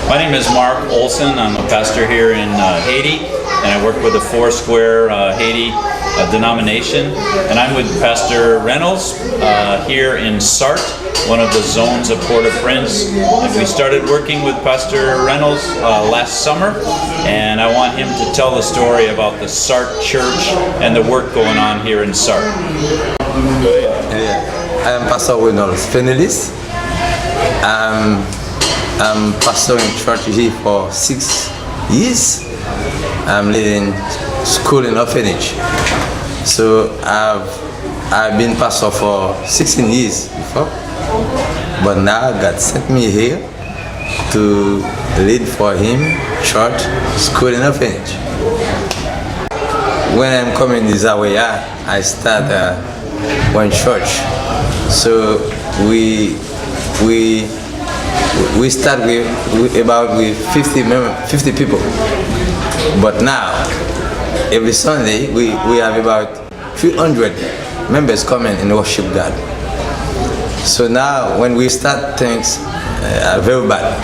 My name is Mark Olson. I'm a pastor here in Haiti, and I work with the Foursquare Haiti denomination. And I'm with Pastor Reynolds here in Sarth, one of the zones of Port-au-Prince. And we started working with Pastor Reynolds last summer, and I want him to tell the story about the Sarth Church and the work going on here in Sarth. I am Pastor Reynolds Fenelis. I'm pastoring church here for 6 years. I'm leading school in orphanage. So I've been pastor for 16 years before, but now God sent me here to lead for Him church, school in orphanage. When I'm coming this way, I start one church. So we start with about 50 people, but now every Sunday we have about 300 members coming and worship God. So now when we start things very bad,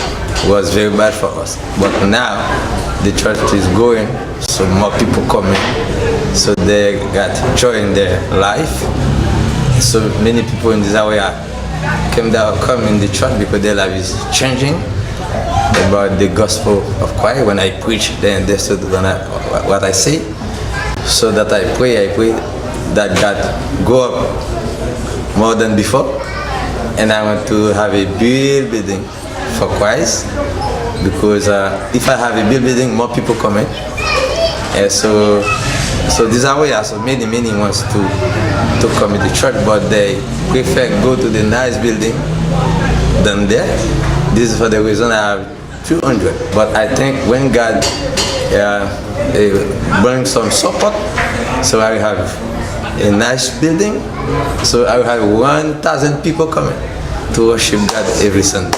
it was very bad for us, but now the church is going, so more people coming, so they got joy in their life. So many people in this area come in the church because their life is changing about the gospel of Christ. When I preach, they understood what I say. So that I pray that God go up more than before. And I want to have a big building for Christ, because if I have a big building, more people come in. And so this area, so many wants to come in the church, but they prefer go to the nice building than there. This is for the reason I have 200. But I think when God brings some support, so I have a nice building, so I will have 1,000 people coming to worship God every Sunday.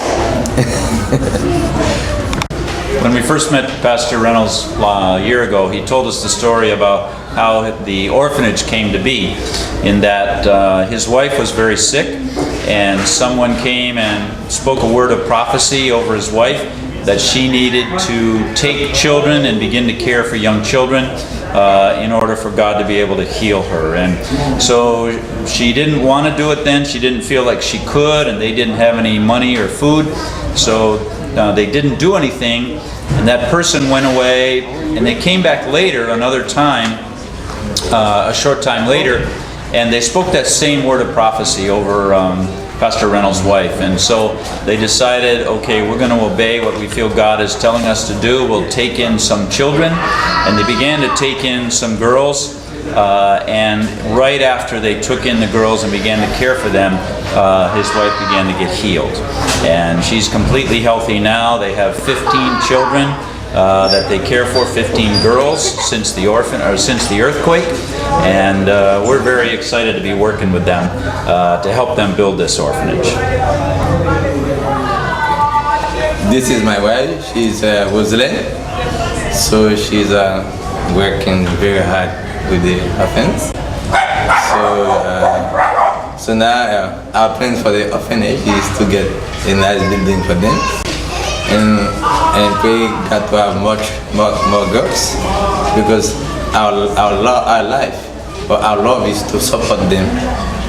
When we first met Pastor Reynolds a year ago, he told us the story about how the orphanage came to be, in that his wife was very sick, and someone came and spoke a word of prophecy over his wife that she needed to take children and begin to care for young children in order for God to be able to heal her. And so she didn't want to do it then. She didn't feel like she could, and they didn't have any money or food, so they didn't do anything. And that person went away, and they came back later, another time, a short time later, and they spoke that same word of prophecy over Pastor Reynolds' wife. And so they decided, okay, we're going to obey what we feel God is telling us to do. We'll take in some children. And they began to take in some girls. And right after they took in the girls and began to care for them, his wife began to get healed. And she's completely healthy now. They have 15 children that they care for, 15 girls since the earthquake, and we're very excited to be working with them to help them build this orphanage. This is my wife. She's Rosalind. So she's working very hard with the orphans. So now our plan for the orphanage is to get a nice building for them, and we got to have much more girls, because our life, or our love is to support them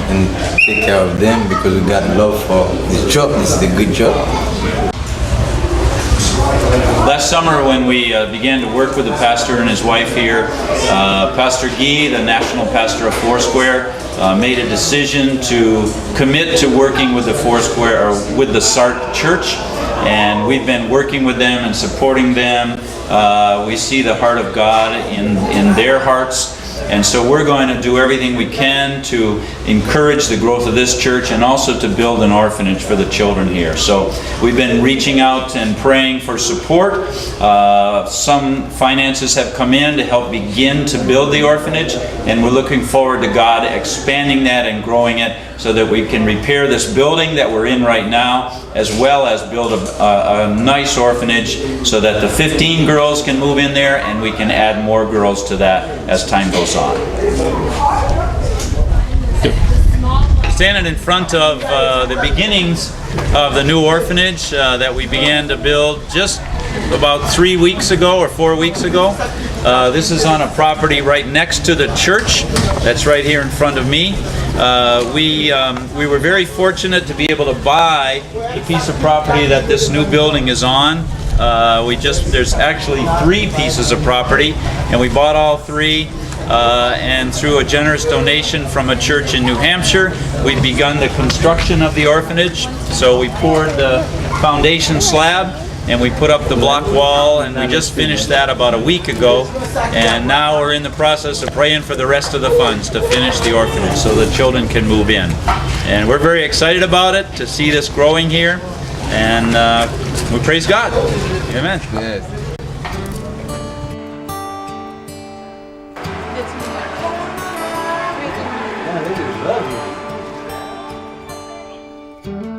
and take care of them, because we got love for this job. This is a good job. Last summer, when we began to work with the pastor and his wife here, Pastor Guy, the national pastor of Foursquare, made a decision to commit to working with the Foursquare, or with the Sarth Church, and we've been working with them and supporting them. We see the heart of God in their hearts. And so we're going to do everything we can to encourage the growth of this church, and also to build an orphanage for the children here. So we've been reaching out and praying for support. Some finances have come in to help begin to build the orphanage, and we're looking forward to God expanding that and growing it, so that we can repair this building that we're in right now, as well as build a nice orphanage so that the 15 girls can move in there, and we can add more girls to that as time goes on. standing in front of the beginnings of the new orphanage that we began to build just about 3 weeks ago or 4 weeks ago. This is on a property right next to the church. That's right here in front of me. We were very fortunate to be able to buy the piece of property that this new building is on. There's actually 3 pieces of property, and we bought all 3. And through a generous donation from a church in New Hampshire, we'd begun the construction of the orphanage. So we poured the foundation slab and we put up the block wall, and we just finished that about a week ago. And now we're in the process of praying for the rest of the funds to finish the orphanage so the children can move in. And we're very excited about it, to see this growing here. And we praise God. Amen. Yes. Love you.